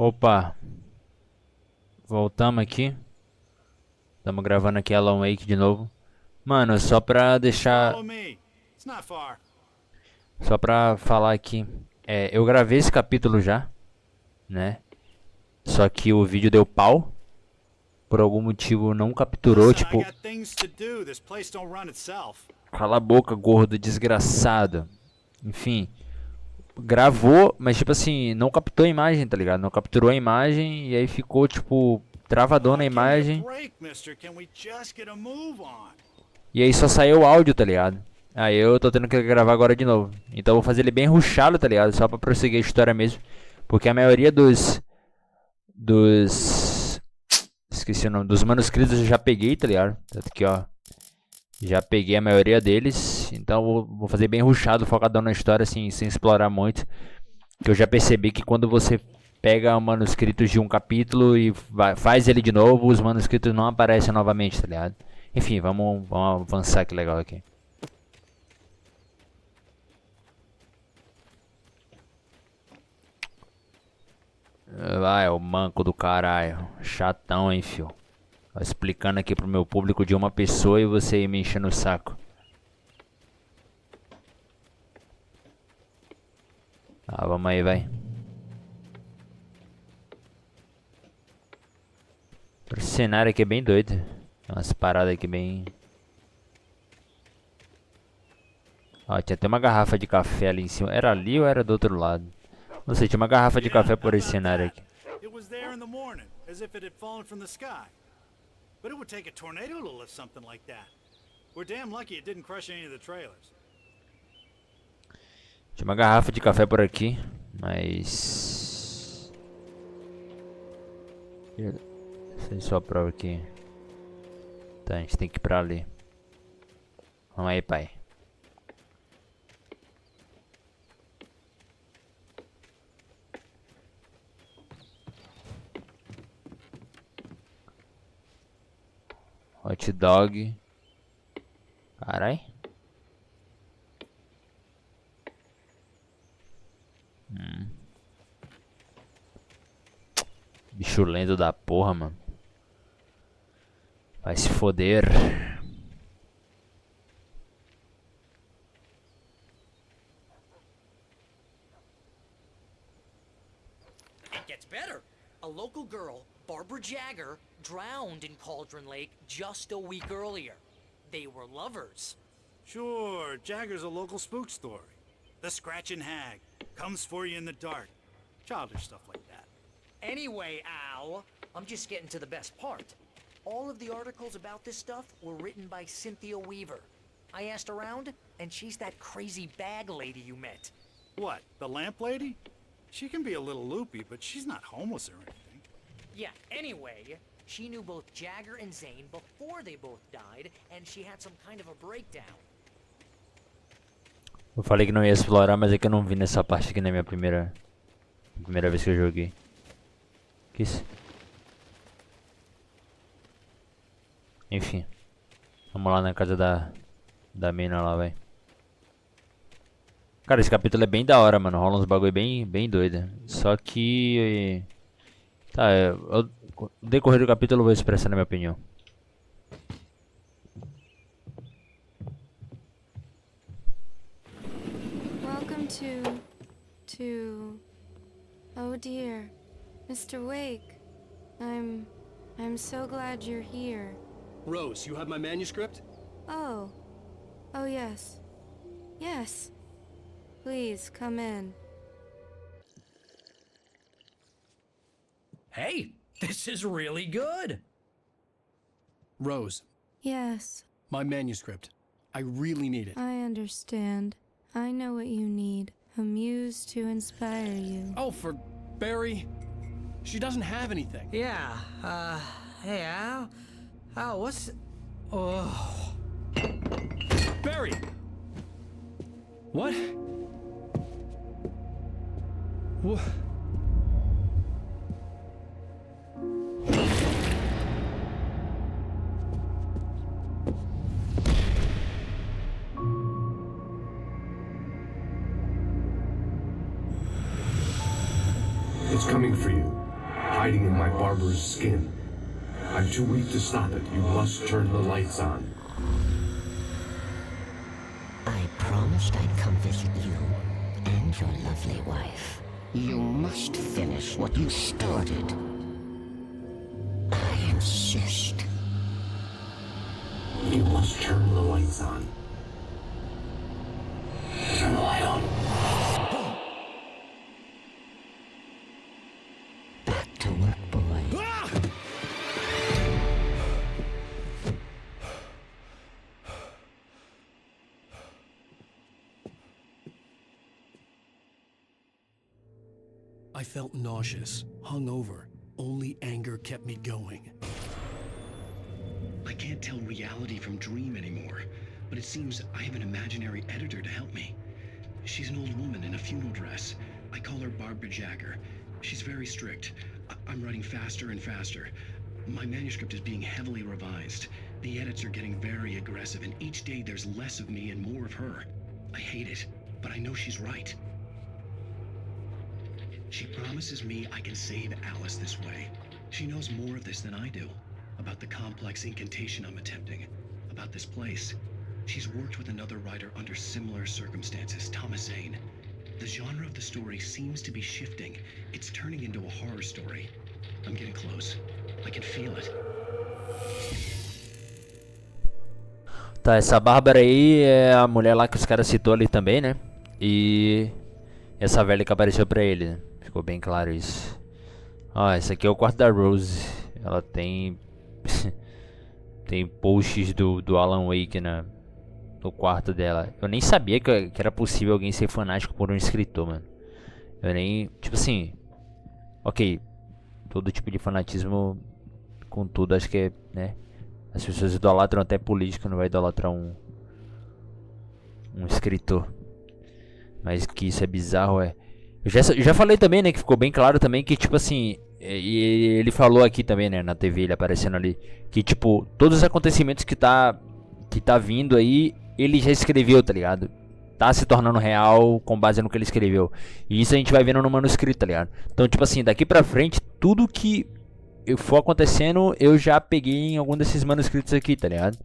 Opa, voltamos aqui. Estamos gravando aqui Alan Wake de novo. Mano, só pra deixar. Só pra falar aqui. Eu gravei esse capítulo já, né? Só que o vídeo deu pau. Por algum motivo não capturou, tipo. Cala a boca, gordo, desgraçado. Enfim. Gravou, mas tipo assim, não captou a imagem, tá ligado? Não capturou a imagem e aí ficou tipo travadão na imagem. E aí só saiu o áudio, tá ligado? Aí eu tô tendo que gravar agora de novo. Então eu vou fazer ele bem rushado, tá ligado? Só pra prosseguir a história mesmo. Porque a maioria dos esqueci o nome, dos manuscritos eu já peguei, tá ligado? Tanto que, ó, já peguei a maioria deles. Então eu vou fazer bem rushado, focadão na história, assim, sem explorar muito. Que eu já percebi que quando você pega manuscritos de um capítulo e faz ele de novo, os manuscritos não aparecem novamente, tá ligado? Enfim, vamos avançar, que legal aqui. Ah, é o manco do caralho. Chatão, hein, fio. Tô explicando aqui pro meu público de uma pessoa e você aí me enchendo o saco. Ah, vamos aí, vai. Esse cenário aqui é bem doido. Tem umas paradas aqui bem... Ó, tinha até uma garrafa de café ali em cima. Era ali ou era do outro lado? Não sei, tinha uma garrafa de café por esse cenário aqui. Tinha uma garrafa de café por aqui, mas... Sei só a prova aqui. Tá, a gente tem que ir pra ali. Vamos aí, pai. Hot dog. Carai. Bicho lento da porra, mano. Vai se foder. It gets better. A local girl, Barbara Jagger, drowned in Cauldron Lake just a week earlier. They were lovers. Sure, Jagger's a local spook story. The Scratchin' Hag comes for you in the dark. Childish stuff like that. Anyway, Al, I'm just getting to the best part. All of the articles about this stuff were written by Cynthia Weaver. I asked around, and she's that crazy bag lady you met. What, the lamp lady? She can be a little loopy, but she's not homeless or anything. Yeah, anyway, she knew both Jagger and Zane before they both died, and she had some kind of a breakdown. Eu falei que não ia explorar, mas é que eu não vi nessa parte aqui na minha primeira vez que eu joguei. Que isso? Enfim. Vamos lá na casa da mina lá, vai. Cara, esse capítulo é bem da hora, mano. Rola uns bagulho bem doido. Só que... Tá, no decorrer do capítulo eu vou expressar a minha opinião. Welcome to... Oh dear, Mr. Wake. I'm so glad you're here. Rose, you have my manuscript? Oh yes. Yes. Please, come in. Hey, this is really good. Rose, Yes, my manuscript. I really need it. I understand. I know what you need. A muse to inspire you. Oh, for Barry? She doesn't have anything. Yeah, hey, Al, what's... Oh... Barry! What? What? It's coming for you. hiding in my barber's skin. I'm too weak to stop it. You must turn the lights on. I promised I'd come visit you and your lovely wife. You must finish what you started. I insist. You must turn the lights on. Turn the light on. Back to work, boy. I felt nauseous, hungover. Only anger kept me going. I can't tell reality from dream anymore, but it seems I have an imaginary editor to help me. She's an old woman in a funeral dress. I call her Barbara Jagger. She's very strict. I'm writing faster and faster. My manuscript is being heavily revised. The edits are getting very aggressive, and each day there's less of me and more of her. I hate it, but I know she's right. She promises me I can save Alice this way. She knows more of this than I do. About the complex incantation I'm attempting. About this place. She's worked with another writer under similar circumstances, Thomas Zane. The genre of the story seems to be shifting. It's turning into a horror story. I'm getting close. I can feel it. Tá, essa Bárbara aí é a mulher lá que os caras citou ali também, né? E essa velha que apareceu pra ele, né? Ficou bem claro isso. Ó, esse aqui é o quarto da Rose. Ela tem tem posts do Alan Wake no quarto dela. Eu nem sabia que era possível alguém ser fanático por um escritor, mano. Eu nem... Tipo assim... Ok, todo tipo de fanatismo, contudo, acho que é, né? As pessoas idolatram até político, não vai idolatrar um escritor. Mas que isso é bizarro, é... Eu já falei também, né, que ficou bem claro também que, tipo assim... E ele falou aqui também, né, na TV, ele aparecendo ali, que, tipo, todos os acontecimentos que tá vindo aí, ele já escreveu, tá ligado? Tá se tornando real com base no que ele escreveu. E isso a gente vai vendo no manuscrito, tá ligado? Então, tipo assim, daqui pra frente, tudo que for acontecendo, eu já peguei em algum desses manuscritos aqui, tá ligado?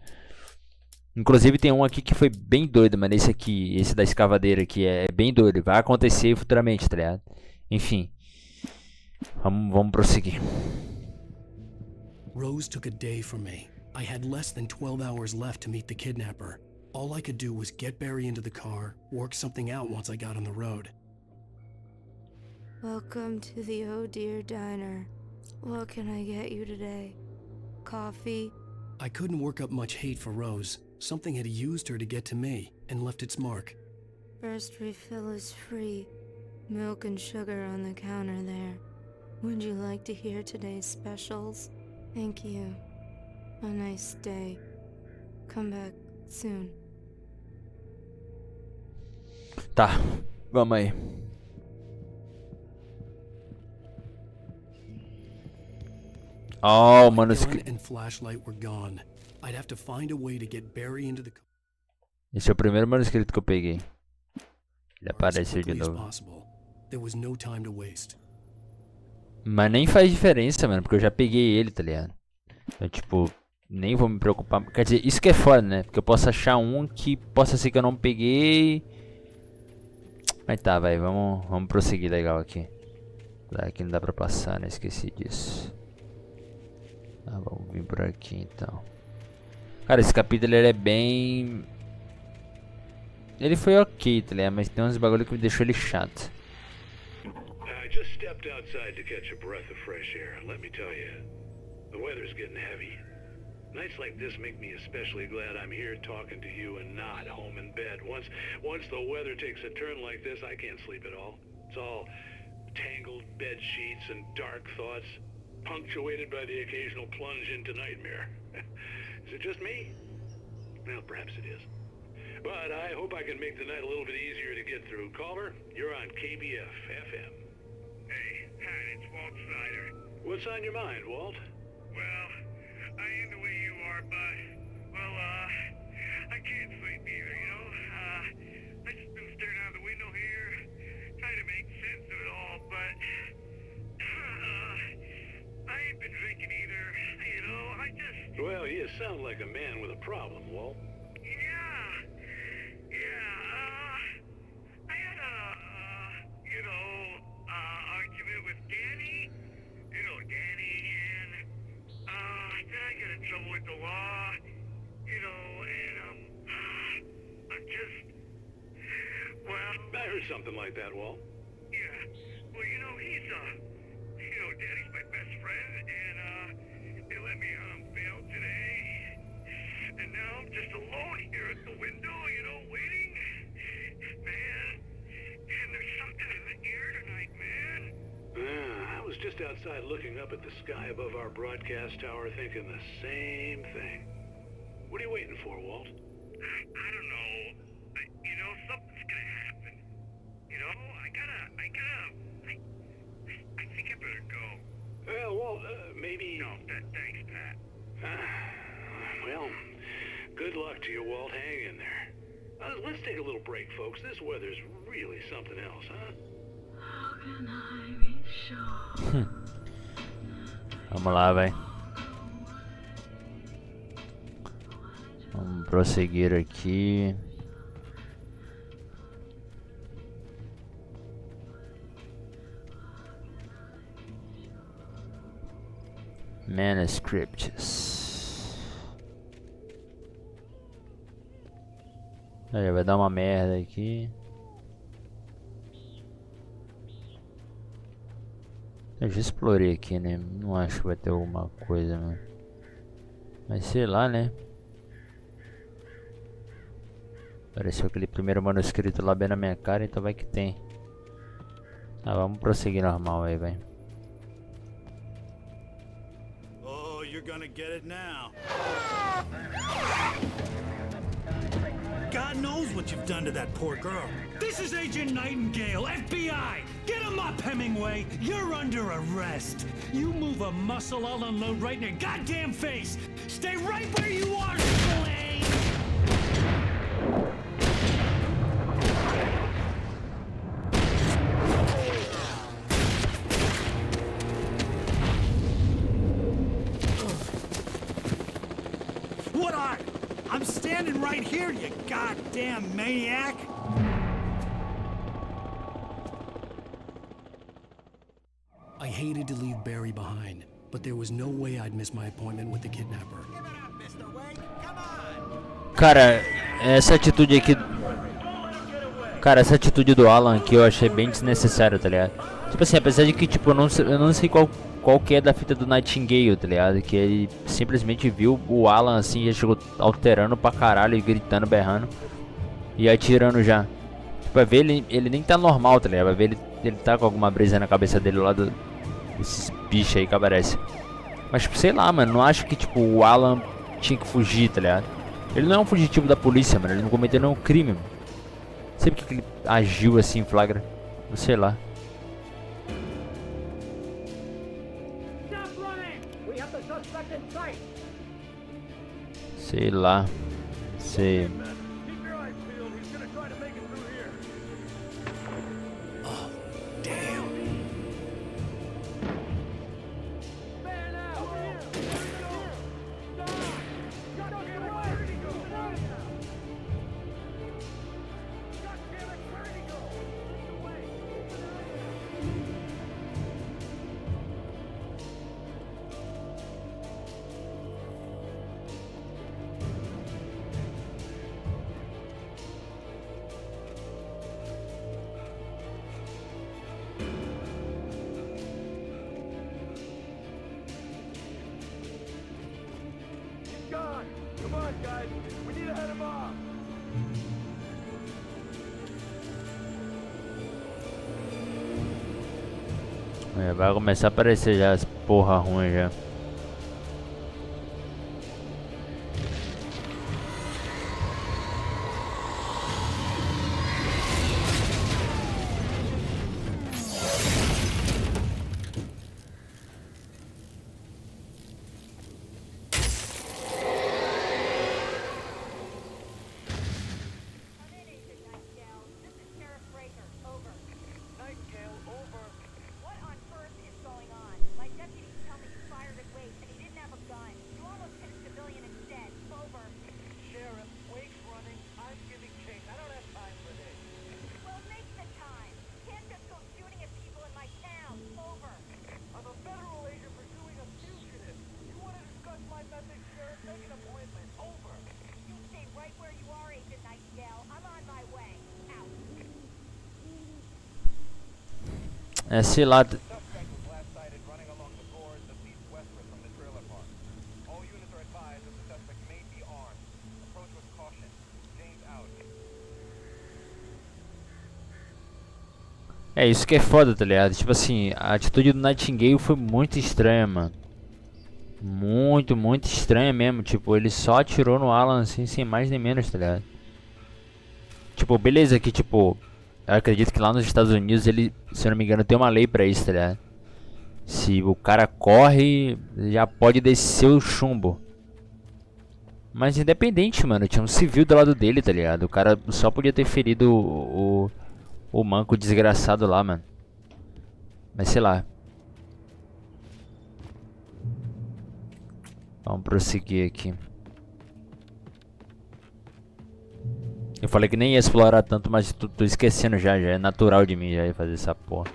Inclusive tem um aqui que foi bem doido, mano. Esse aqui, esse da escavadeira aqui, é bem doido. Vai acontecer futuramente, tá ligado? Enfim. Vamos prosseguir. Rose took a day from me. I had less than 12 hours left to meet the kidnapper. All I could do was get Barry into the car, work something out once I got on the road. Welcome to the Oh Dear Diner. What can I get you today? Coffee? I couldn't work up much hate for Rose. Something had used her to get to me and left its mark. First refill is free. Milk and sugar on the counter there. Would you like to hear today's specials? Thank you. A nice day. Come back soon. Tá, vamos aí. Oh, mano, and flashlight were gone. I'd have to find a way to get Barry into the car. Esse é o primeiro manuscrito que eu peguei. Ele apareceu de novo. There was no time to waste. Mas nem faz diferença, mano, porque eu já peguei ele, tá ligado? Então, tipo, nem vou me preocupar. Quer dizer, isso que é foda, né? Porque eu posso achar um que possa ser que eu não peguei. Mas tá, vai, vamos prosseguir legal aqui. Aqui não dá pra passar, né? Esqueci disso. Tá, vamos vir por aqui então. Cara, esse capítulo ele é bem... Ele foi ok, tá ligado? Mas tem uns bagulho que me deixou ele chato. I just stepped outside to catch a breath of fresh air. Let me tell you, the weather's getting heavy. Nights like this make me especially glad I'm here talking to you and not home in bed. Once the weather takes a turn like this, I can't sleep at all. It's all tangled bed sheets and dark thoughts, punctuated by the occasional plunge into nightmare. Is it just me? Well, perhaps it is. But I hope I can make the night a little bit easier to get through. Caller, you're on KBF FM. Hey, hi, it's Walt Snyder. What's on your mind, Walt? Well, I am the way you are, but, well, I can't sleep either, you know? I just been staring out the window here, trying to make sense of it all, but, Well, you sound like a man with a problem, Walt. I had argument with Danny. Danny, and, then I got in trouble with the law, I'm just, I heard something like that, Walt. yeah, well, he's, Danny's my best friend, and, they let me on bail today, and now I'm just alone here at the window, waiting, man, and there's something in the air tonight, man. I was just outside looking up at the sky above our broadcast tower thinking the same thing. What are you waiting for, Walt? I don't know. Something's gonna happen. I think I better go. Well, Walt, maybe... No, thanks, Pat. Well, good luck to you, Walt. Hang in there. Let's take a little break, folks. This weather's really something else, huh? How can I be sure? Vamos lá, vai. Vamos prosseguir aqui. Manuscripts. Aí vai dar uma merda aqui. Eu já explorei aqui, né? Não acho que vai ter alguma coisa, mano. Mas sei lá, né? Apareceu aquele primeiro manuscrito lá bem na minha cara, então vai que tem. Vamos prosseguir normal aí, vai. Oh, you're gonna get it now. God knows what you've done to that poor girl. This is Agent Nightingale, FBI! Get him up, Hemingway! You're under arrest! You move a muscle, I'll unload right in your goddamn face! Stay right where you are, Slade! What are? I'm standing right here, you goddamn maniac! I hated to leave Barry behind, but there was no way I'd miss my appointment with the kidnapper. Cara, essa atitude aqui... Cara, essa atitude do Alan aqui eu achei bem desnecessária, tá ligado? Tipo assim, apesar de que, tipo, eu não sei qual que é da fita do Nightingale, tá ligado? Que ele simplesmente viu o Alan assim, já chegou alterando pra caralho, gritando, berrando e atirando já. Tipo, vai ver ele nem tá normal, tá ligado? Vai ver ele tá com alguma brisa na cabeça dele lá desses bichos aí que aparece. Mas tipo, sei lá, mano, não acho que tipo o Alan tinha que fugir, tá ligado? Ele não é um fugitivo da polícia, mano, ele não cometeu nenhum crime, mano. Não sei porque que ele agiu assim em flagra, não sei lá. Sei lá. Sei. Vai começar a aparecer já as porra ruim já. É, sei lá. É isso que é foda, tá ligado? Tipo assim, a atitude do Nightingale foi muito estranha, mano. Muito estranha mesmo. Tipo, ele só atirou no Alan assim, sem mais nem menos, tá ligado? Tipo, beleza que, tipo, eu acredito que lá nos Estados Unidos ele, se eu não me engano, tem uma lei pra isso, tá ligado? Se o cara corre, já pode descer o chumbo. Mas independente, mano, tinha um civil do lado dele, tá ligado? O cara só podia ter ferido o manco desgraçado lá, mano. Mas sei lá. Vamos prosseguir aqui. Eu falei que nem ia explorar tanto, mas tô esquecendo já. Já é natural de mim já ir fazer essa porra.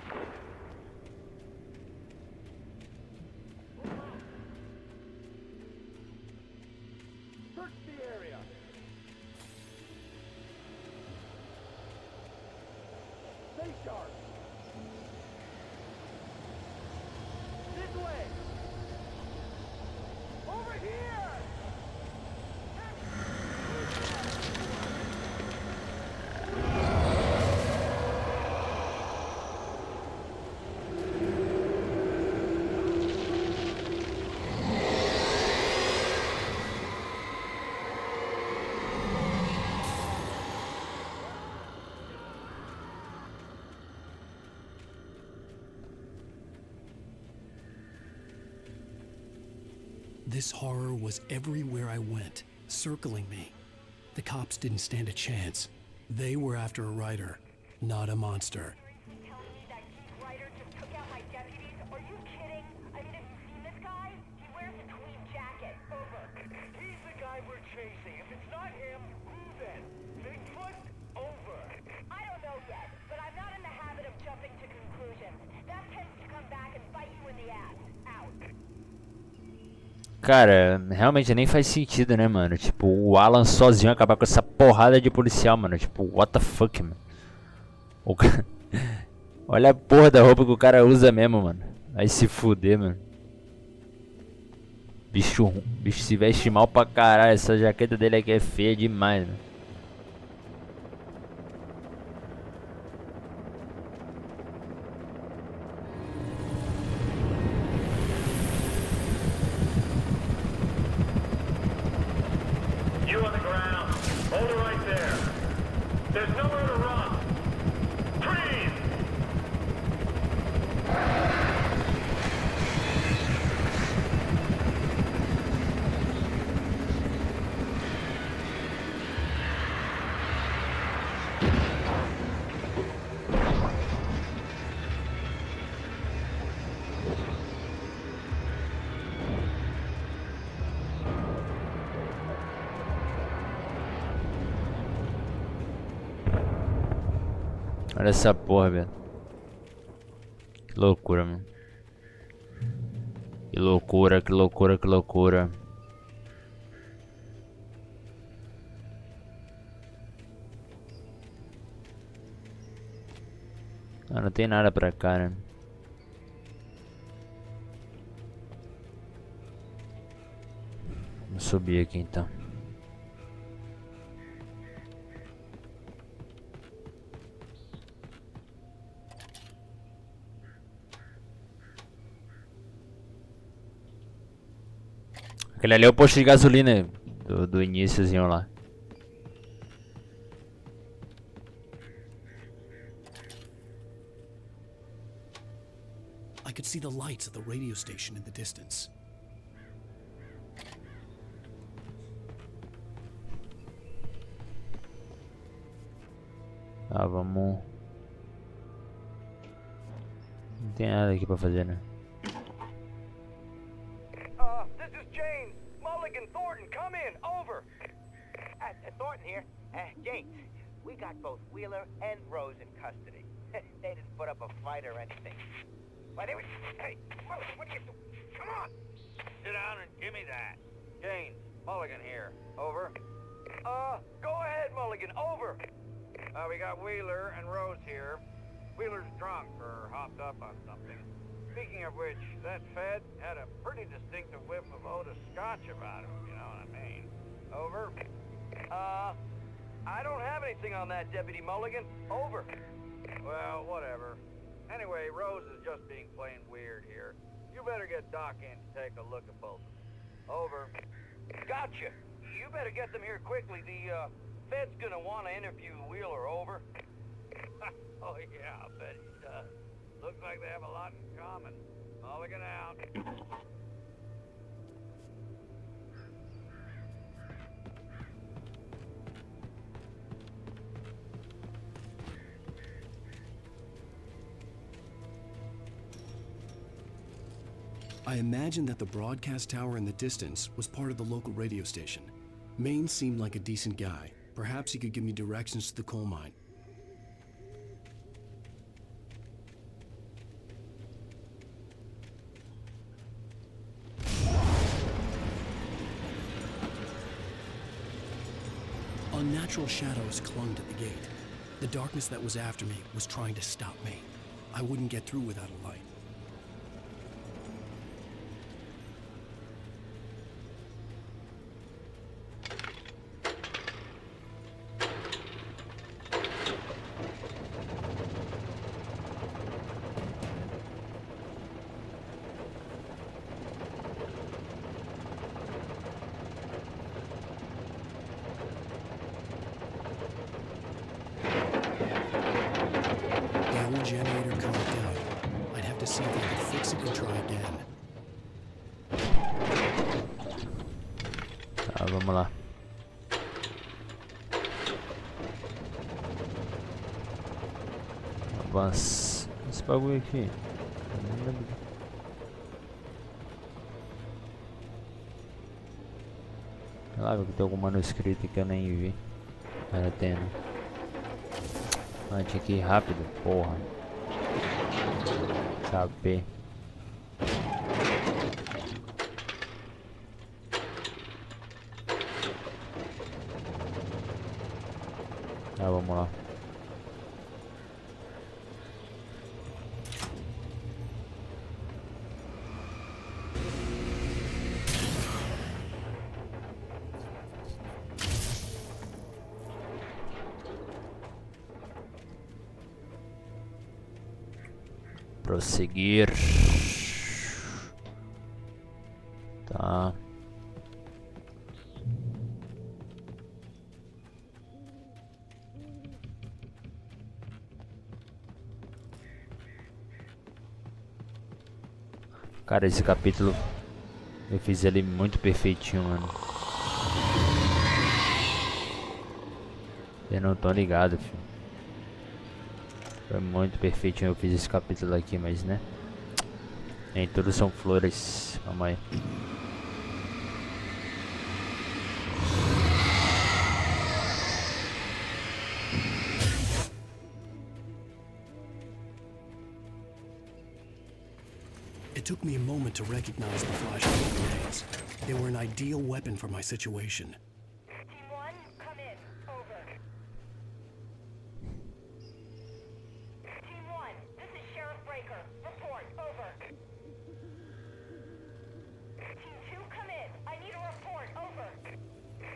This horror was everywhere I went, circling me. The cops didn't stand a chance. They were after a writer, not a monster. Telling me that writer just took out my deputies? Are you kidding? I mean, have you seen this guy? He wears a tweed jacket. Over. He's the guy we're chasing. If it's not him, who then? Bigfoot? Over. I don't know yet, but I'm not in the habit of jumping to conclusions. That tends to come back and bite you in the ass. Out. Cara, realmente nem faz sentido, né, mano? Tipo, o Alan sozinho acabar com essa porrada de policial, mano. Tipo, what the fuck, mano? Olha a porra da roupa que o cara usa mesmo, mano. Vai se fuder, mano. Bicho se veste mal pra caralho. Essa jaqueta dele aqui é feia demais, mano. You on the ground. Hold it right there. There's nowhere to run. Freeze! Olha essa porra, velho. Que loucura, mano. Que loucura, que loucura, que loucura. Ah, não tem nada pra cá, né? Vamos subir aqui então. Aquele ali é o posto de gasolina do iniciozinho lá. I could see the lights of the radio station in the distance. Ah, vamos. Não tem nada aqui pra fazer, né? This is James. Mulligan, Thornton, come in. Over. Thornton here. James, we got both Wheeler and Rose in custody. They didn't put up a fight or anything. Why, they were... Hey, Mulligan, what are you doing? Come on! Sit down and give me that. James, Mulligan here. Over. Go ahead, Mulligan. Over. We got Wheeler and Rose here. Wheeler's drunk or hopped up on something. Speaking of which, that Fed had a pretty distinctive whiff of Otis Scotch about him, you know what I mean? Over. I don't have anything on that, Deputy Mulligan. Over. Well, whatever. Anyway, Rose is just being plain weird here. You better get Doc in to take a look at both of them. Over. Gotcha. You better get them here quickly. The, Fed's gonna want to interview Wheeler. Over. Oh, yeah, I'll bet he does. Looks like they have a lot in common. Mulligan out. I imagined that the broadcast tower in the distance was part of the local radio station. Maine seemed like a decent guy. Perhaps he could give me directions to the coal mine. Unnatural shadows clung to the gate. The darkness that was after me was trying to stop me. I wouldn't get through without a light. Generator clogged out. I'd have to see if I could fix it and try again. Tá, vamos lá. Avança. Esse bagulho aqui. Não lembro. Sei lá, que tem algum manuscrito que eu nem vi. Era tendo. Ah, tinha que ir rápido, porra. Saber. Tá, vamos lá. Prosseguir. Tá. Cara, esse capítulo eu fiz ele muito perfeitinho, mano. Eu não tô ligado, filho. Foi muito perfeitinho, eu fiz esse capítulo aqui, mas né, nem tudo são flores. Calma aí. It took me a moment to recognize the flashbang grenades. They were an ideal weapon for my situation. Team 1, come in. Over. Team 1, this is Sheriff Breaker. Report. Over. Team 2, come in. I need a report. Over.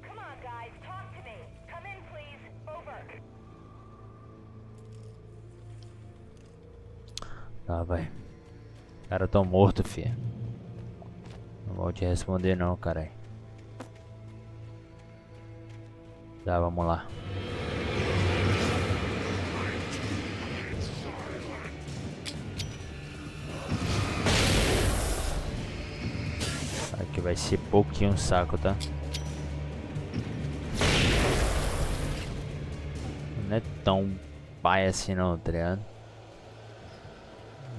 Come on, guys. Talk to me. Come in, please. Over. Tá, vai. Cara, tão morto, filho. Não vou te responder não, carai. Tá, vamos lá. Aqui vai ser pouquinho um saco, tá? Não é tão pai assim não, tá ligado?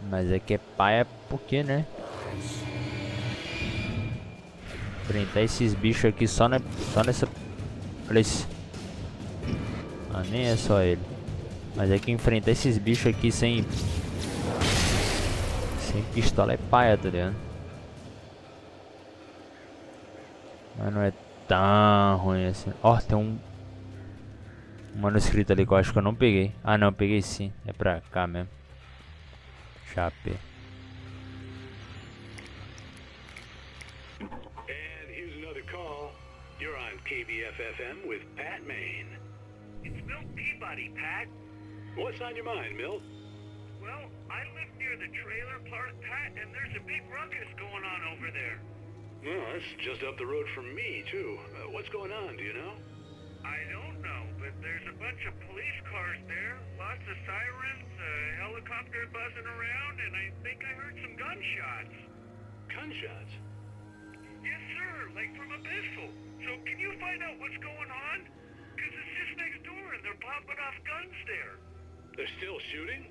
Mas é que é paia porque, né? Enfrentar esses bichos aqui só nessa... Olha esse. Ah, nem é só ele. Mas é que enfrentar esses bichos aqui sem pistola é paia, tá ligado? Mas não é tão ruim assim. Ó, tem Um manuscrito ali que eu acho que eu não peguei. Ah não, peguei sim. É pra cá mesmo. Chape. And here's another call. You're on KBFFM with Pat Maine. It's Milt Peabody, Pat. What's on your mind, Milt? Well, I live near the trailer park, Pat, and there's a big ruckus going on over there. Well, that's just up the road from me, too. What's going on, do you know? I don't know, but there's a bunch of police cars there, lots of sirens, a helicopter buzzing around, and I think I heard some gunshots. Gunshots? Yes, sir, like from a pistol. So can you find out what's going on? Because it's just next door and they're popping off guns there. They're still shooting?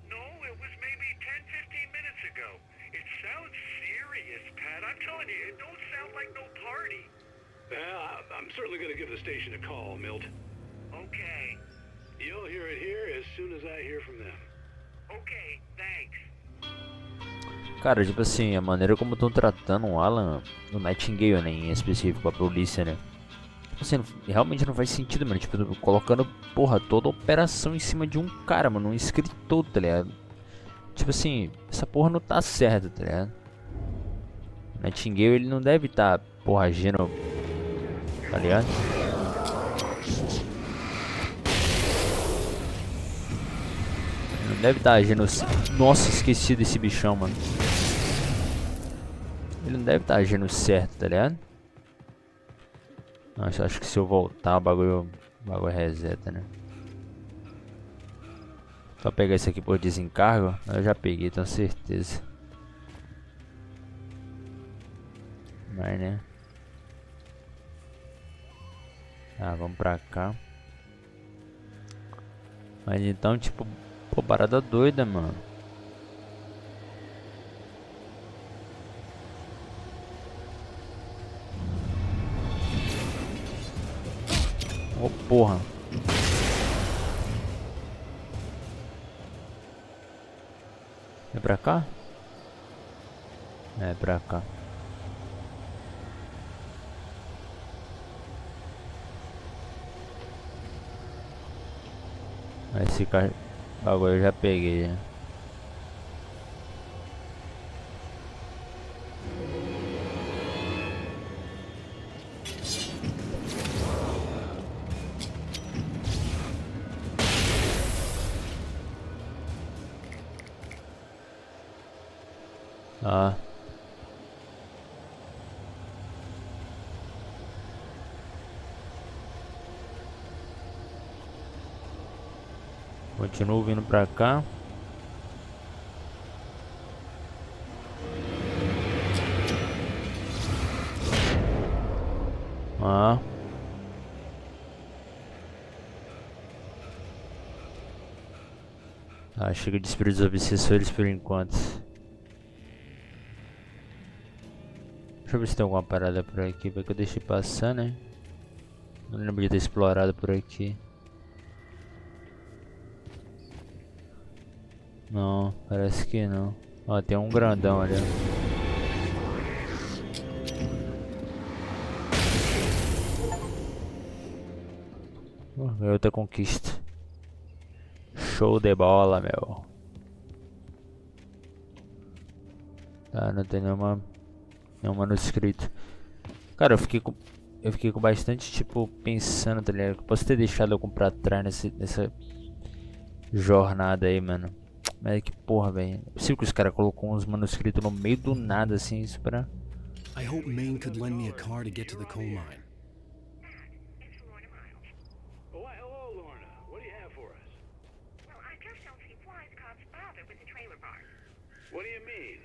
No, it was maybe 10, 15 minutes ago. It sounds serious, Pat. I'm telling you, it don't sound like no party. Well, I'm certainly going to give the station a call, Milt. Okay. You'll hear it here as soon as I hear from them. Okay, thanks. Cara, tipo assim, a maneira como estão tratando o Alan, o Nightingale, né, em específico, a polícia, né? Tipo assim, realmente não faz sentido, mano. Tipo, colocando, porra, toda a operação em cima de um cara, mano, um escritor, tá ligado? Tipo assim, essa porra não tá certa, tá ligado? O Nightingale, ele não deve tá, porra, agindo, tá ligado? Ele não deve tá agindo... Nossa, esqueci desse bichão, mano. Ele não deve tá agindo certo, tá ligado? Nossa, acho que se eu voltar o bagulho reseta, né? Só pegar esse aqui por desencargo. Eu já peguei, tenho certeza. Mas, né? Ah, vamos pra cá. Mas então, tipo, pô, parada doida, mano. Ô, porra. É pra cá? É pra cá. Esse bagulho eu já peguei, já. Ah. Continuo vindo pra cá. Ah. Ah, chega de espíritos obsessores por enquanto. Deixa eu ver se tem alguma parada por aqui, porque eu deixei passar, né? Não lembro de ter explorado por aqui. Não, parece que não. Ó, tem um grandão ali. Ganhei outra conquista. Show de bola, meu. Tá, não tem nenhum manuscrito. Cara, eu fiquei com bastante, tipo, pensando, tá ligado? Eu posso ter deixado eu comprar atrás nessa jornada aí, mano. Mas que porra, velho. É possível que os caras colocou uns manuscritos no meio do nada, assim, isso pra... I hope Maine could lend me a car to get to the coal mine. Oh, hello, Lorna. What do you have for us? Well, I just don't see why the cops bother with the trailer park. What do you mean?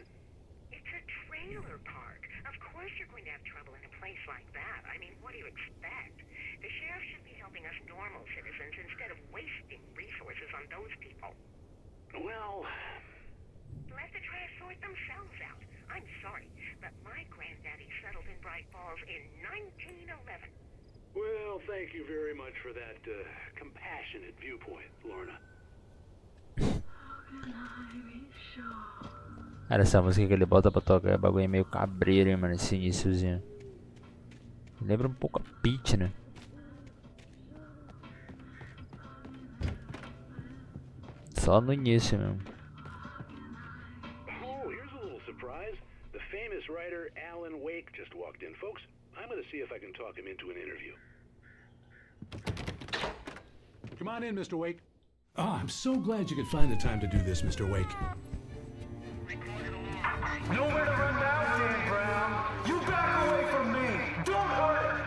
It's a trailer park. Of course you're going to have trouble in a place like that. I mean, what do you expect? The sheriff should be helping us normal citizens instead of wasting resources on those people. Well... Let the trash sort themselves out. I'm sorry, but my granddaddy settled in Bright Falls in 1911. Well, thank you very much for that compassionate viewpoint, Lorna. Cara, essa música que ele bota pra tocar é bagulho meio cabreiro, hein, mano, esse iniciozinho. Lembra um pouco a Peach, né? Só no início mesmo. Oh, here's a little surprise. The famous writer Alan Wake just walked in. Folks, I'm gonna see if I can talk him into an interview. Come on in, Mr. Wake. Oh, I'm so glad you could find the time to do this, Mr. Wake. Nowhere to run now, Dan Brown. You back away from me. Don't hurt her.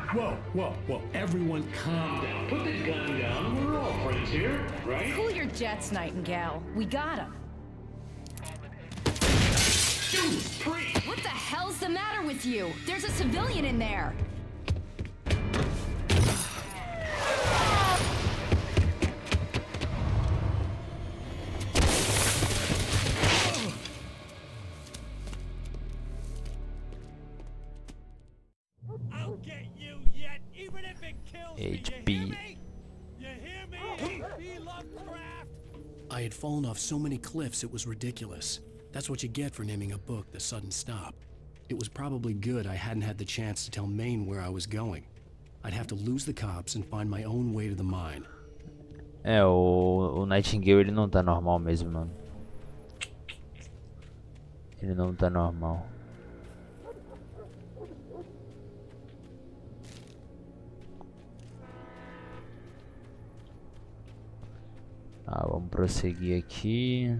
Whoa. Everyone calm down. Put the gun down. We're all friends here, right? Cool your jets, Nightingale. We got him. What the hell's the matter with you? There's a civilian in there. I'll get you yet, even if it kills me. HP. You hear me? H.P. Lovecraft. I had fallen off so many cliffs it was ridiculous. That's what you get for naming a book The Sudden Stop. It was probably good I hadn't had the chance to tell Maine where I was going. I'd have to lose the cops and find my own way to the mine. O Nightingale ele não tá normal mesmo, mano. Ele não tá normal. Vamos prosseguir aqui.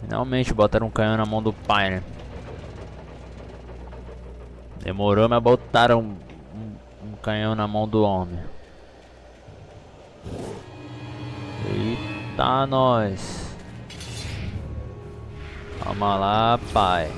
Finalmente botaram um canhão na mão do pai, né? Demorou, mas botaram um canhão na mão do homem. Eita, nós. Calma lá, pai.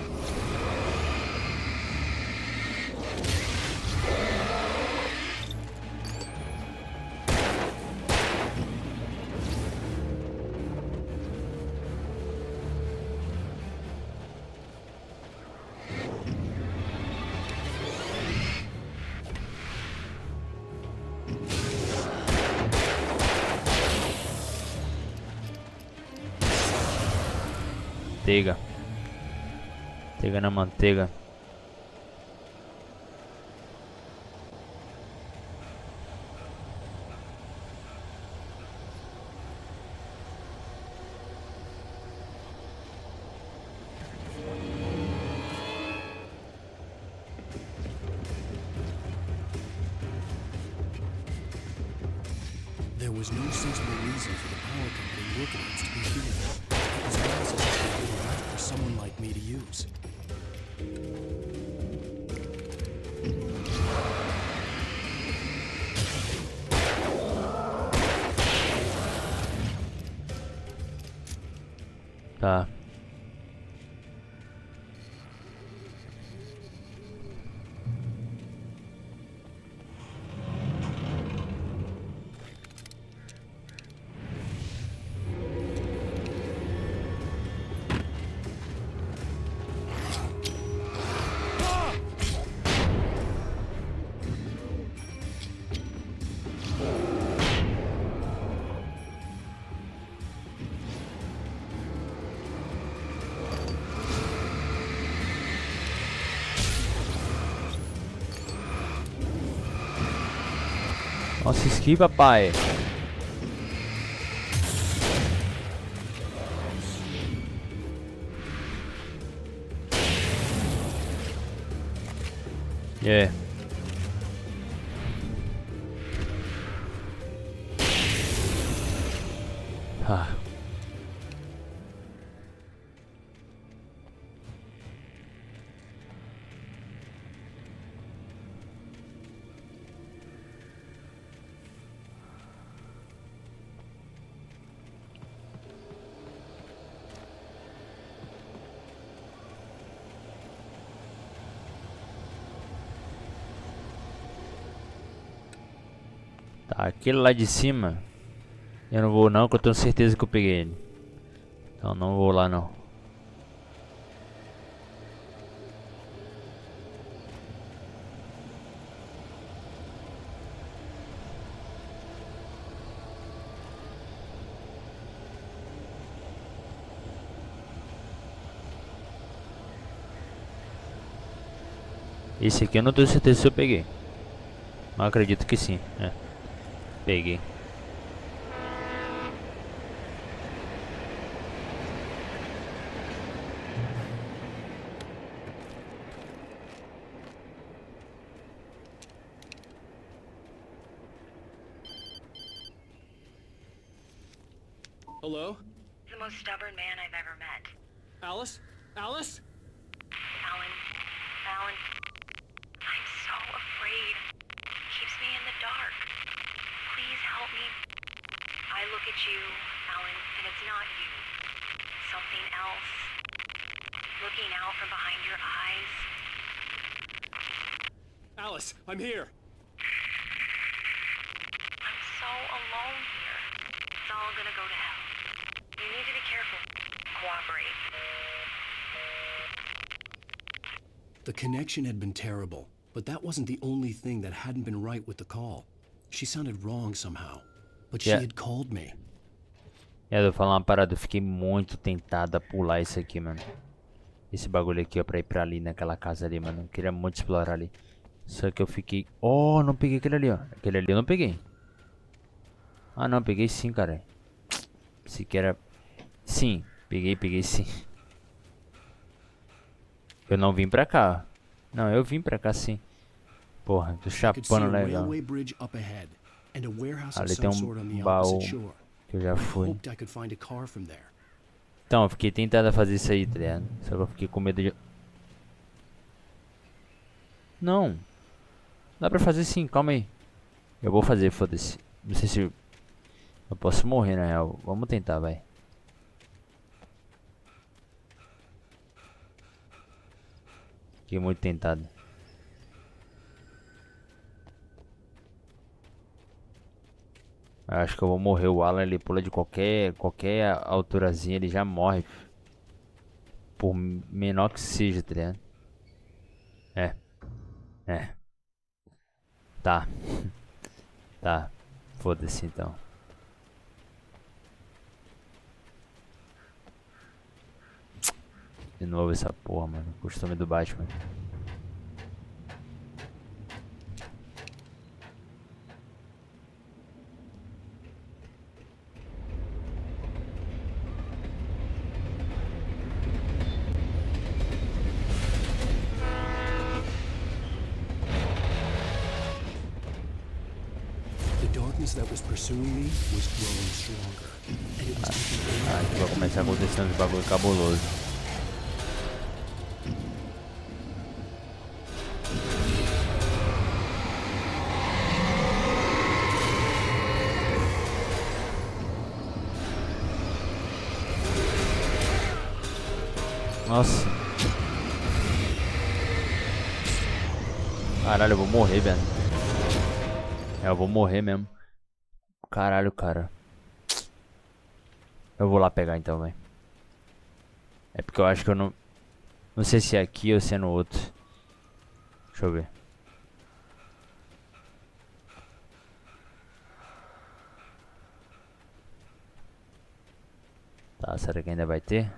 Manteiga. Manteiga na manteiga. There was no sensible reason for the power company workers to be here. As well as left for someone like me to use. Tá. Nossa, esquiva, pai. Yeah. Ah. Tá, aquele lá de cima eu não vou não, que eu tenho certeza que eu peguei ele. Então não vou lá não. Esse aqui eu não tenho certeza se eu peguei. Mas acredito que sim. É. Peguei. Hello? The most stubborn man I've ever met. Alice? Alice? Alan, I'm so afraid. He keeps me in the dark. Please help me. I look at you, Alan, and it's not you. Something else. Looking out from behind your eyes. Alice, I'm here. I'm so alone here. It's all gonna go to hell. You need to be careful. Cooperate. The connection had been terrible, but that wasn't the only thing that hadn't been right with the call. She sounded wrong somehow, but she had called me. Eu vou falar uma parada, eu fiquei muito tentado a pular isso aqui, mano. Esse bagulho aqui, ó, pra ir pra ali, naquela casa ali, mano. Eu queria muito explorar ali. Só que eu fiquei... Oh, não peguei aquele ali, ó. Aquele ali eu não peguei. Ah, não, peguei sim, cara. Se que era... Sim, peguei sim. Eu não vim pra cá. Não, eu vim pra cá sim. Porra, tô chapando legal. Ali tem um baú que eu já fui. Então, eu fiquei tentado a fazer isso aí, tá ligado? Só que eu fiquei com medo de... Não. Dá pra fazer sim, calma aí. Eu vou fazer, foda-se. Não sei se eu posso morrer na real. Vamos tentar, vai. Fiquei muito tentado. Eu acho que eu vou morrer. O Alan, ele pula de qualquer alturazinha, ele já morre. Por menor que seja, tá ligado? É. Tá. Tá. Foda-se então. De novo essa porra, mano. Costume do Batman. That was pursuing me was growing stronger, and it was aqui vai começar acontecendo uns bagulho cabuloso. Nossa. Caralho, eu vou morrer, velho. Eu vou morrer mesmo. Caralho, cara. Eu vou lá pegar então, velho. É porque eu acho que eu não... Não sei se é aqui ou se é no outro. Deixa eu ver. Tá, será que ainda vai ter?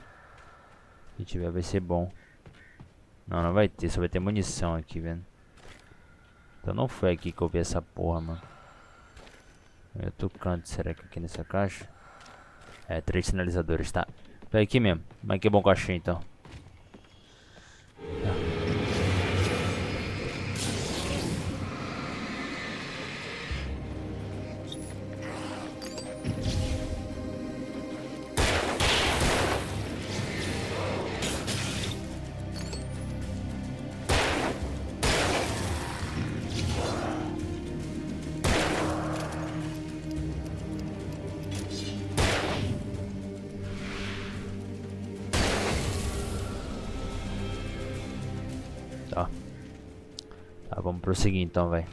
Se tiver vai ser bom. Não, não vai ter, só vai ter munição aqui, velho. Então não foi aqui que eu vi essa porra, mano. Em outro canto, será que aqui nessa caixa? É, 3 sinalizadores, tá. Foi aqui mesmo, mas que bom que eu achei então. Tá, vamos prosseguir então, vai.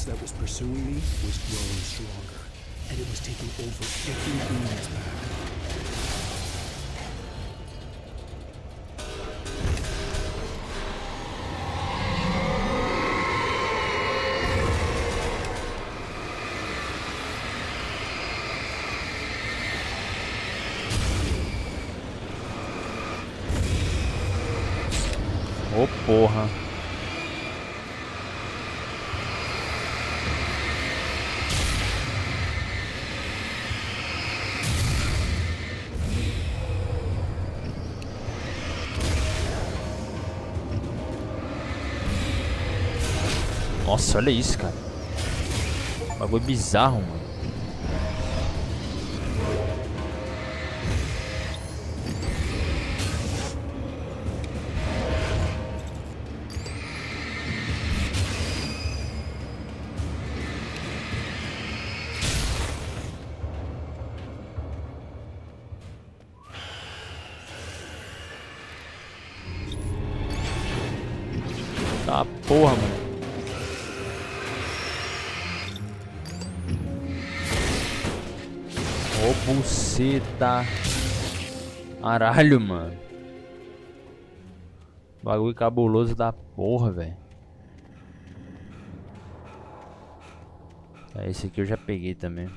force that was pursuing me was growing stronger, and it was taking over everything in its path. Ô, porra. Nossa, olha isso, cara. Bagulho bizarro, mano. Tá porra, mano. Ô, buceta. Caralho, mano. Bagulho cabuloso da porra, velho. Esse aqui eu já peguei também.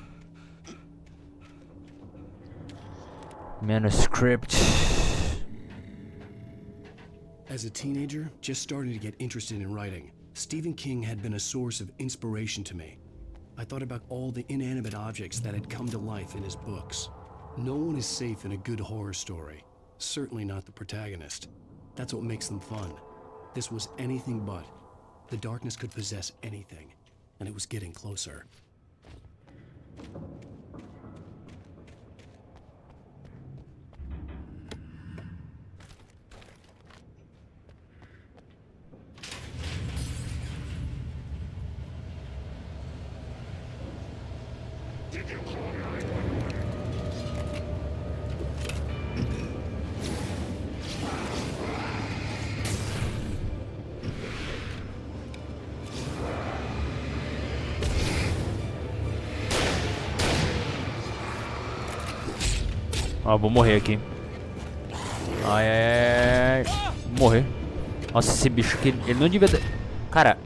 Manuscript. As a teenager, just starting to get interested in writing, Stephen King had been a source of inspiration to me. I thought about all the inanimate objects that had come to life in his books. No one is safe in a good horror story. Certainly not the protagonist. That's what makes them fun. This was anything but. The darkness could possess anything, and it was getting closer. Ah, vou morrer aqui. Ai, ai, ai. Vou morrer. Nossa, esse bicho aqui, ele não devia dar...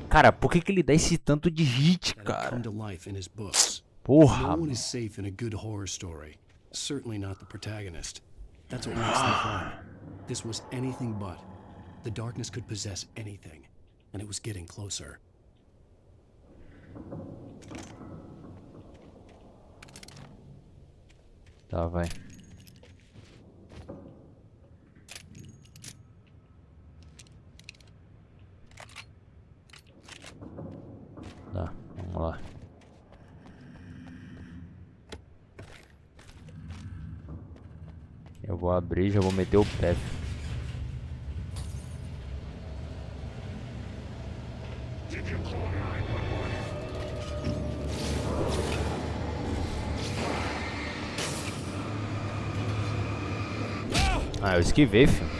Cara, por que ele dá esse tanto de hit, cara? Porra. No one is safe in a good horror story. Certainly not the protagonist. That's what makes them fun. This was anything but. The darkness could possess anything, and it was getting closer. Tá, vai. Tá, vamos lá. Eu vou abrir e já vou meter o pé. Ah, eu esquivei, filho.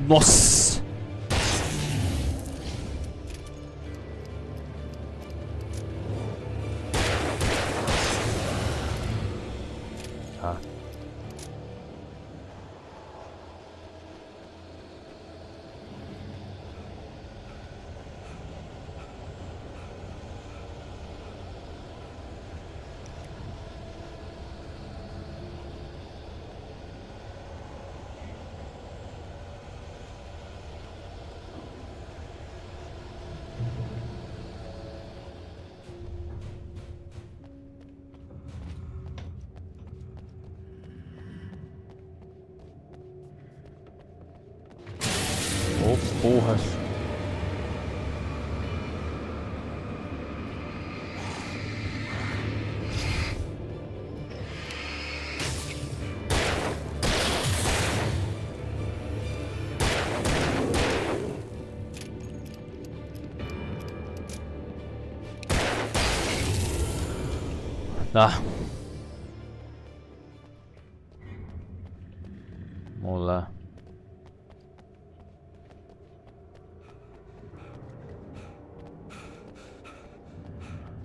Nossa! Ah. Ô, porra. Tá. Vamos lá.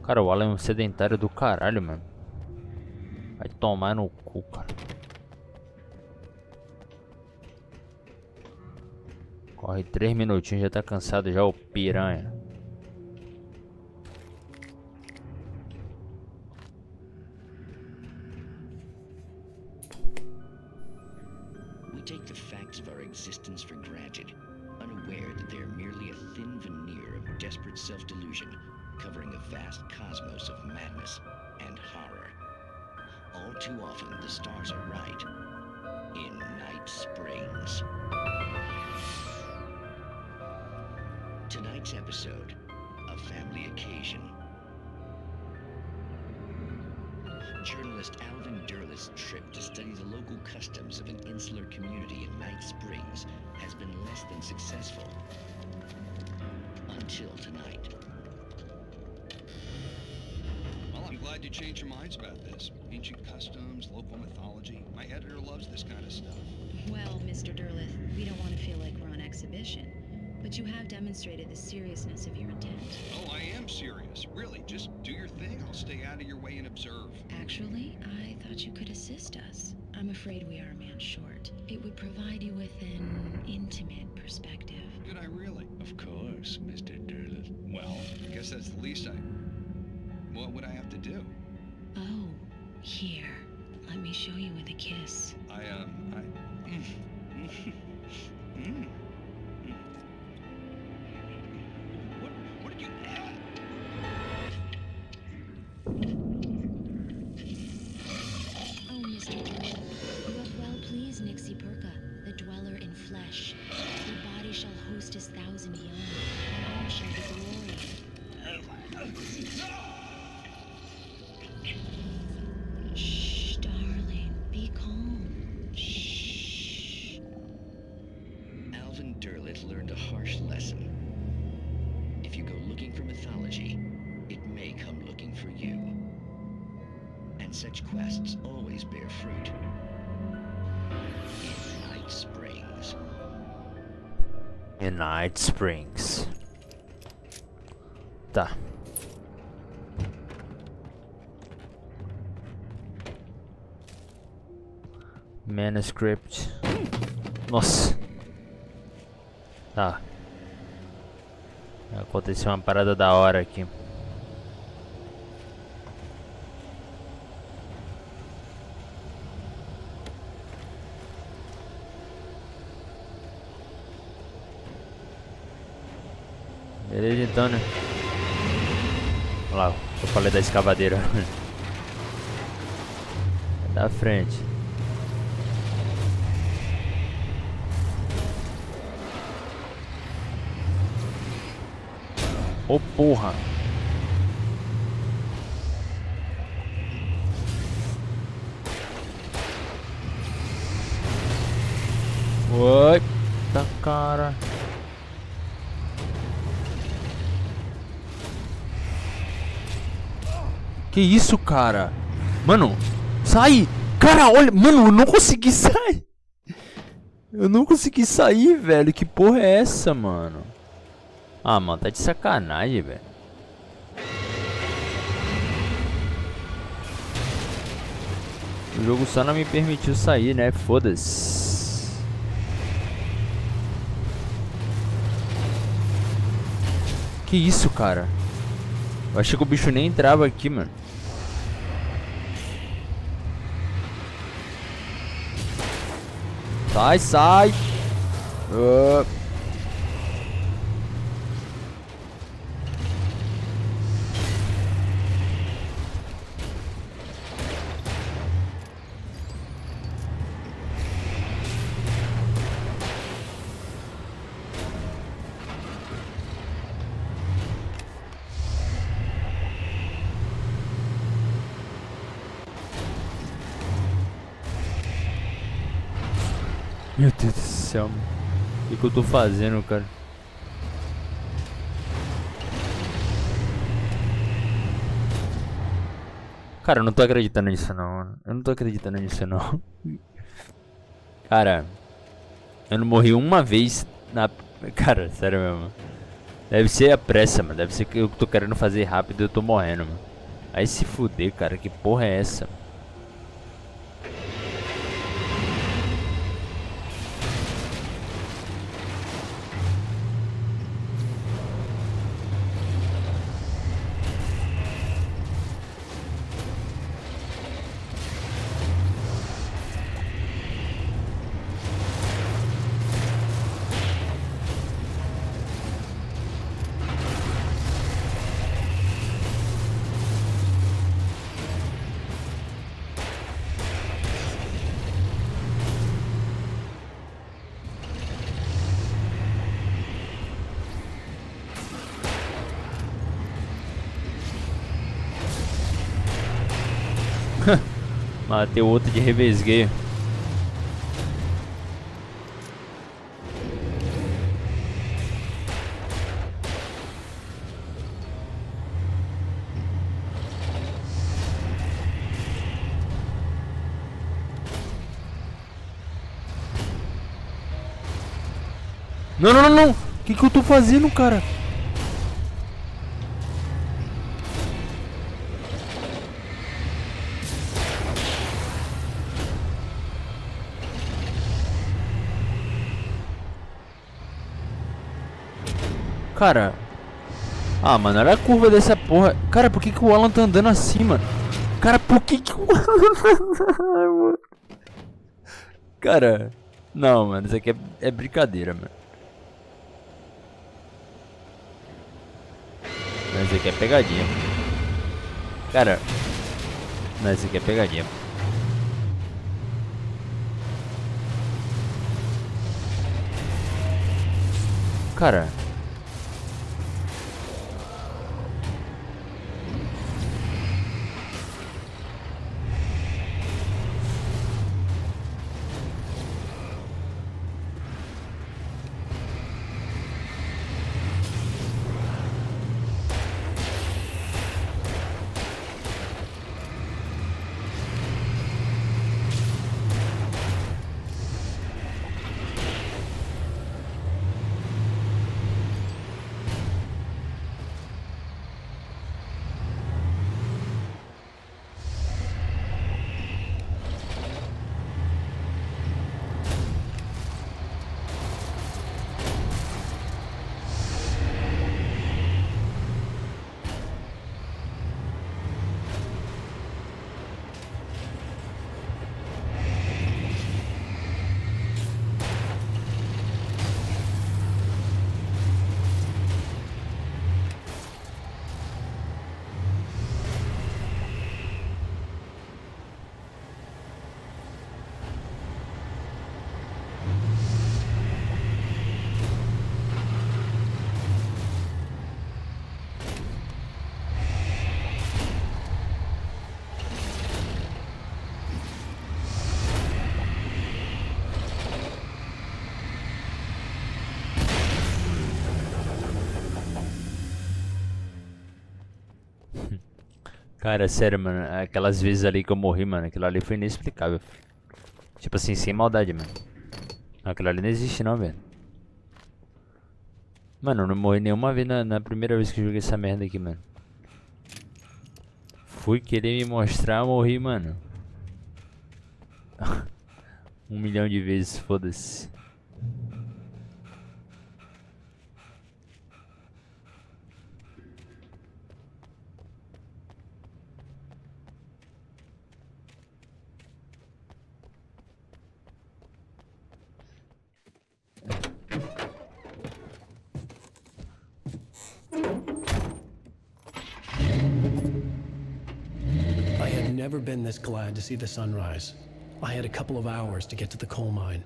Cara, o Alan é um sedentário do caralho, mano. Vai tomar no cu, cara. Corre 3 minutinhos, já tá cansado já, o piranha. We take the facts of our existence for granted, unaware that they are merely a thin veneer of desperate self-delusion, covering a vast cosmos of madness and horror. All too often, the stars are right. In Night Springs. Tonight's episode, A Family Occasion. Journalist Alvin Derleth's trip to study the local customs of an insular community in Night Springs has been less than successful. Until tonight. Well, I'm glad you changed your minds about this. Ancient customs, local mythology. My editor loves this kind of stuff. Well, Mr. Derleth, we don't want to feel like we're on exhibition. But you have demonstrated the seriousness of your intent. Oh, I am serious. Really, just do your thing. I'll stay out of your way and observe. Actually, I thought you could assist us. I'm afraid we are a man short. It would provide you with an intimate perspective. Could I really? Of course, Mr. Derleth. Well, I guess that's the least What would I have to do? Oh, here. Let me show you with a kiss. What did you... Oh, Mr. Derleth, you have well pleased Nixie Perka, the dweller in flesh. Your body shall host his 1,000 young, and all shall be glory. Shh, darling, be calm. Shh. Alvin Derleth learned a harsh lesson. If you go looking for mythology, it may come looking for you. And such quests always bear fruit. In Night Springs. In Night Springs. Tá. Manuscript. Nossa. Tá. Aconteceu uma parada da hora aqui. Beleza então, né? Olha lá, eu falei da escavadeira. É da frente. Ô porra. Oi, tá cara. Que isso, cara? Mano, sai! Cara, olha, mano, eu não consegui sair. Eu não consegui sair, velho. Que porra é essa, mano? Ah, mano, tá de sacanagem, velho. O jogo só não me permitiu sair, né? Foda-se. Que isso, cara? Eu achei que o bicho nem entrava aqui, mano. Sai, sai. Meu Deus do céu, mano. O que eu tô fazendo, cara? Cara, eu não tô acreditando nisso não, mano. Eu não tô acreditando nisso não. Cara, eu não morri uma vez na... Cara, sério mesmo. Deve ser a pressa, mano. Deve ser que eu tô querendo fazer rápido e eu tô morrendo, mano. Aí se fuder, cara. Que porra é essa? Matei o outro de revesgueio. Não, não, não, não. O que eu tô fazendo, cara? Cara. Ah, mano, olha a curva dessa porra. Cara, por que o Alan tá andando assim, mano? Cara, por que o Alan tá andando? Cara. Não, mano, isso aqui é brincadeira, mano. Mas isso aqui é pegadinha. Cara. Não, isso aqui é pegadinha. Cara. Cara, sério, mano. Aquelas vezes ali que eu morri, mano. Aquilo ali foi inexplicável. Tipo assim, sem maldade, mano. Aquilo ali não existe, não, velho. Mano, eu não morri nenhuma vez na primeira vez que eu joguei essa merda aqui, mano. Fui querer me mostrar, morri, mano. 1 milhão de vezes, foda-se. I had never been this glad to see the sunrise. I had a couple of hours to get to the coal mine.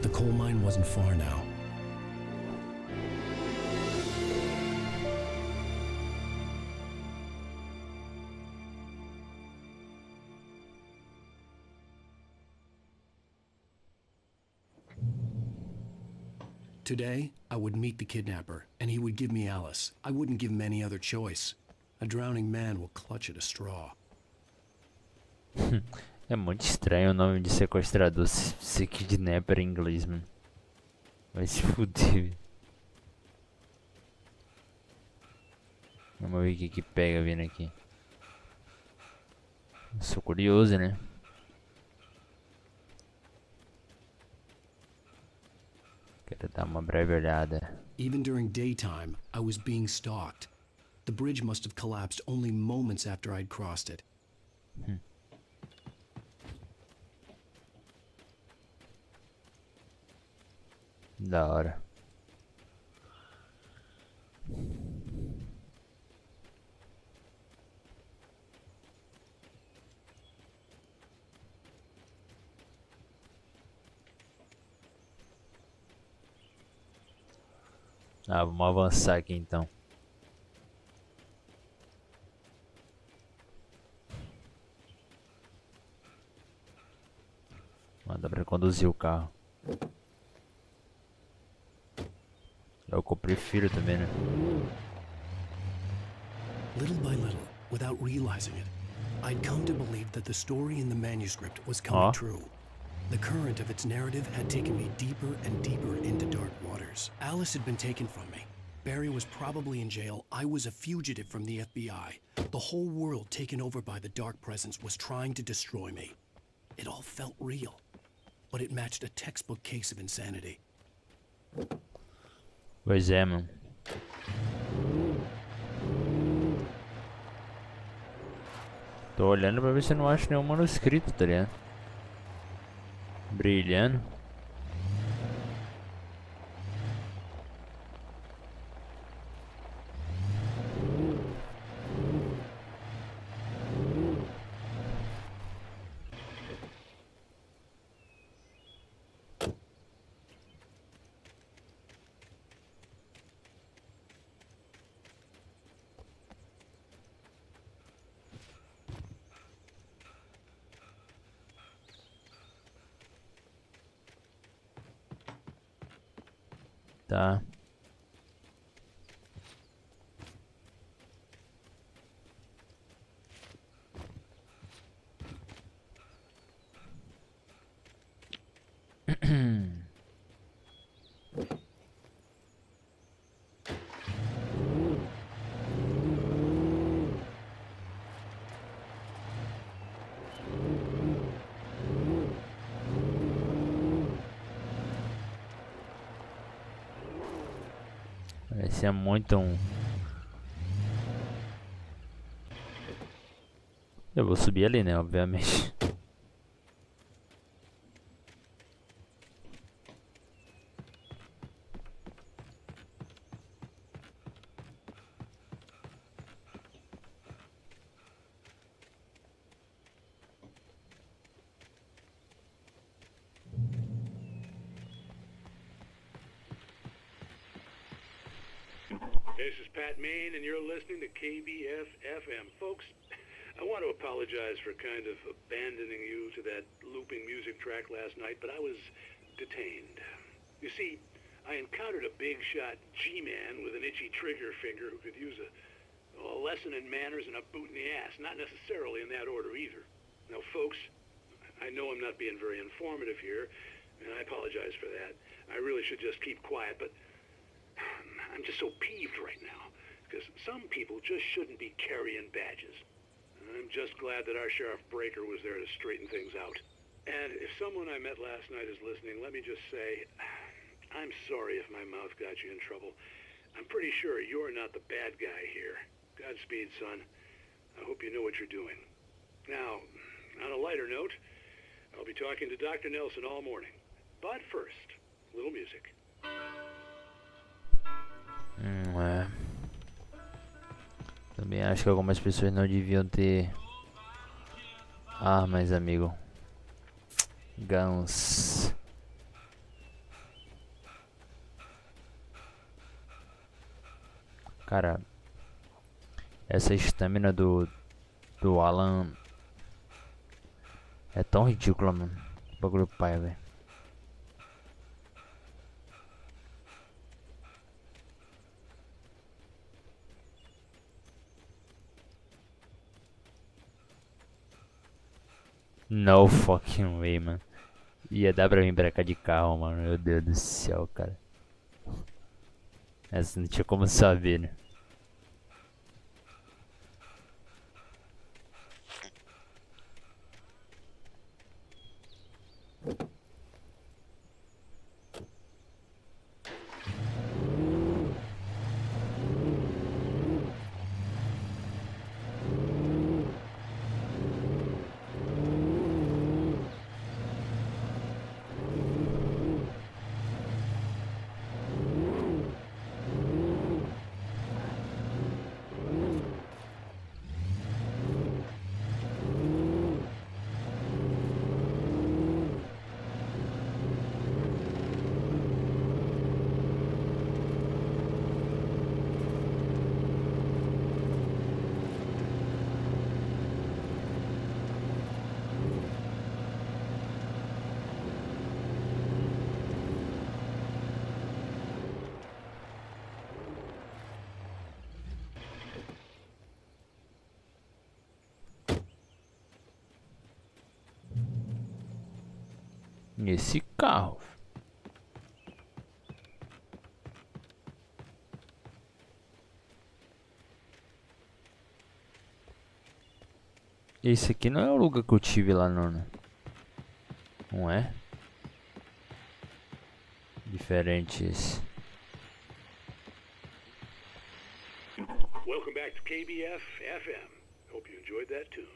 The coal mine wasn't far now. Today, I would meet the kidnapper, and he would give me Alice. I wouldn't give him any other choice. A drowning man will clutch at a straw. É muito estranho o nome de sequestrador ser kidnapper em inglês, mano. Vai se fuder. Vamos ver o que pega vindo aqui. Sou curioso, né? Quero dar uma breve olhada. Even during daytime, I was being stalked. The bridge must have collapsed only moments after I'd crossed it. Da hora. Vamos avançar aqui então. Dá pra conduzir o carro. É o que eu prefiro também, né? Little by little, without realizing it, I'd come to believe that the story in the manuscript was coming true. The current of its narrative had taken me deeper and deeper into dark waters. Alice had been taken from me. Barry was probably in jail. I was a fugitive from the FBI. The whole world taken over by the dark presence was trying to destroy me. It all felt real, but it matched a textbook case of insanity. Pois é, mano. Tô olhando pra ver se eu não acho nenhum manuscrito, tá ligado? Brilhando. Tá. Esse é muito um... Eu vou subir ali, né? Obviamente. This is Pat Main, and you're listening to KBF-FM. Folks, I want to apologize for kind of abandoning you to that looping music track last night, but I was detained. You see, I encountered a big-shot G-man with an itchy trigger finger who could use a lesson in manners and a boot in the ass, not necessarily in that order either. Now, folks, I know I'm not being very informative here, and I apologize for that. I really should just keep quiet, but I'm just so peeved right now, because some people just shouldn't be carrying badges. I'm just glad that our Sheriff Breaker was there to straighten things out. And if someone I met last night is listening, let me just say, I'm sorry if my mouth got you in trouble. I'm pretty sure you're not the bad guy here. Godspeed, son. I hope you know what you're doing. Now, on a lighter note, I'll be talking to Dr. Nelson all morning. But first, a little music. É. Também acho que algumas pessoas não deviam ter armas, amigo. Guns. Cara, essa estamina do Alan é tão ridícula, mano. Bagulho pai, velho. No fucking way, mano. Ia dar pra vir pra cá de carro, mano. Meu Deus do céu, cara. Essa não tinha como saber, né? Esse carro. Esse aqui não é o lugar que eu tive lá, não, né? Não é? Diferente esse. Welcome back to KBF FM. Hope you enjoyed that tune.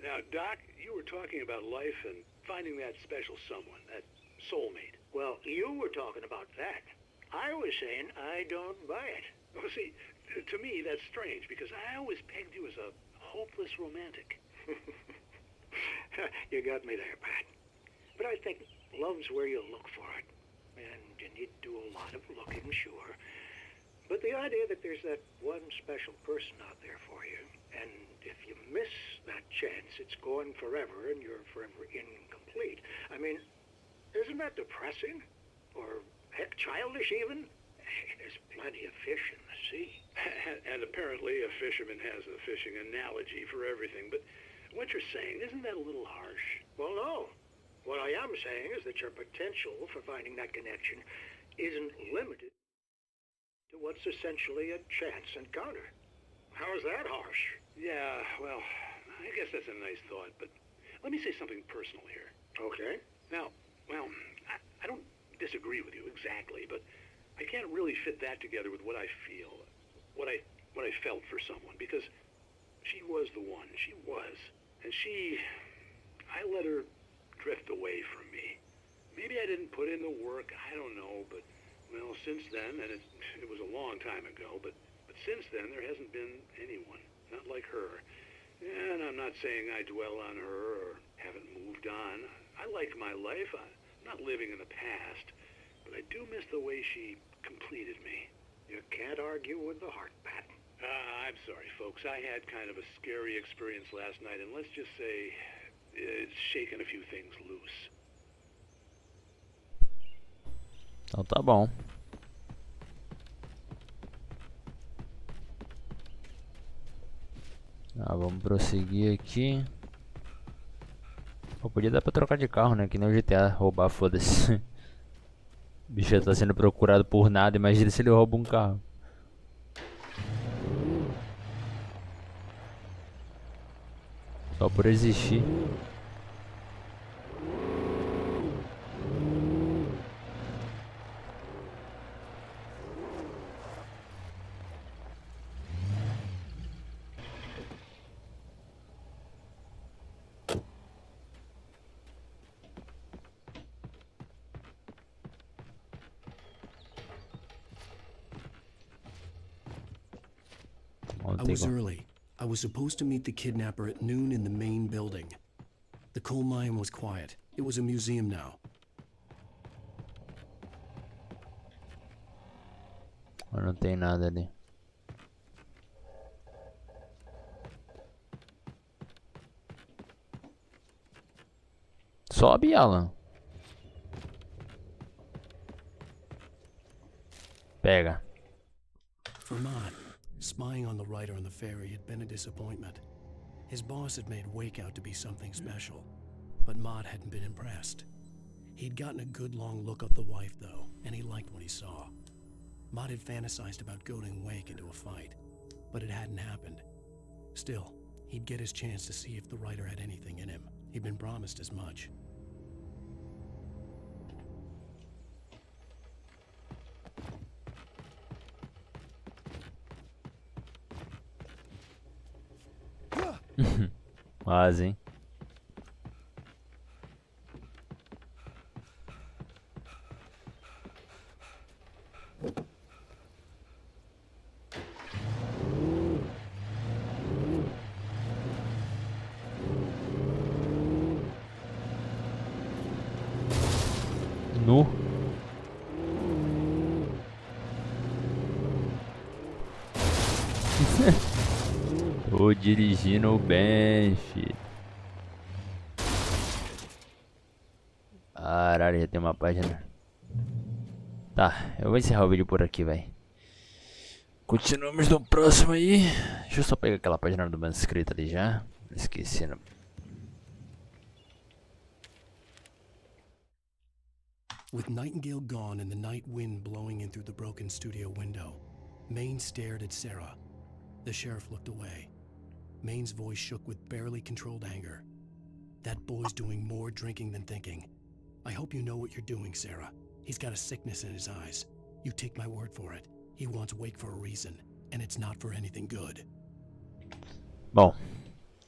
Now, Doc, you were talking about life and finding that special someone, that soulmate. Well, you were talking about that. I was saying I don't buy it. Well, see, to me, that's strange, because I always pegged you as a hopeless romantic. You got me there, Pat. But I think love's where you look for it. And you need to do a lot of looking, sure. But the idea that there's that one special person out there for you, and if you miss that chance, it's gone forever and you're forever incomplete. I mean, isn't that depressing? Or, heck, childish even? There's plenty of fish in the sea. And apparently a fisherman has a fishing analogy for everything, but what you're saying, isn't that a little harsh? Well, no. What I am saying is that your potential for finding that connection isn't limited to what's essentially a chance encounter. How is that harsh? Yeah, well, I guess that's a nice thought, but let me say something personal here. Okay. Now, well, I don't disagree with you exactly, but I can't really fit that together with what I feel, what I felt for someone, because she was the one. She was. And I let her drift away from me. Maybe I didn't put in the work, I don't know, but, well, since then, and it was a long time ago, but since then there hasn't been anyone, not like her. And I'm not saying I dwell on her or haven't moved on. I like my life. I'm not living in the past, but I do miss the way she completed me. You can't argue with the heart, Pat. I'm sorry, folks. I had kind of a scary experience last night, and let's just say it's shaken a few things loose. Então tá bom. Vamos prosseguir aqui. Pô, podia dar pra trocar de carro, né? Que nem o GTA, roubar, foda-se. O bicho já tá sendo procurado por nada, imagina se ele rouba um carro. Só por existir. I was early. I was supposed to meet the kidnapper at noon in the main building. The coal mine was quiet. It was a museum now. Não tem nada ali. Sobe, Alan. Pega. Vermont. Spying on the writer on the ferry had been a disappointment. His boss had made Wake out to be something special. But Maud hadn't been impressed. He'd gotten a good long look of the wife, though, and he liked what he saw. Maud had fantasized about goading Wake into a fight, but it hadn't happened. Still, he'd get his chance to see if the writer had anything in him. He'd been promised as much. Quase, hein? Nu. Tô dirigindo bem, filho. Caralho, já tem uma página. Tá, eu vou encerrar o vídeo por aqui, velho. Continuamos no próximo aí. Deixa eu só pegar aquela página do manuscrito ali já. Esqueci, não. With Nightingale gone and the night wind blowing in through the broken studio window, Maine stared at Sarah. The sheriff looked away. Maine's voice shook with barely controlled anger. That boy's doing more drinking than thinking. I hope you know what you're doing, Sarah. He's got a sickness in his eyes. You take my word for it. He wants Wake for a reason, and it's not for anything good. Bom,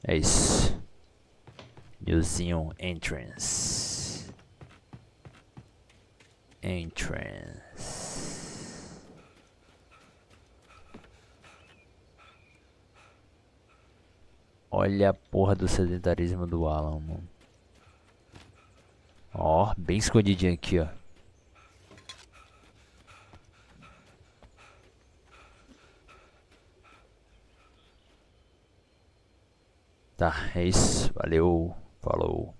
é isso. Museum entrance. Olha a porra do sedentarismo do Alan, mano. Ó, bem escondidinho aqui, ó. Tá, é isso. Valeu, falou.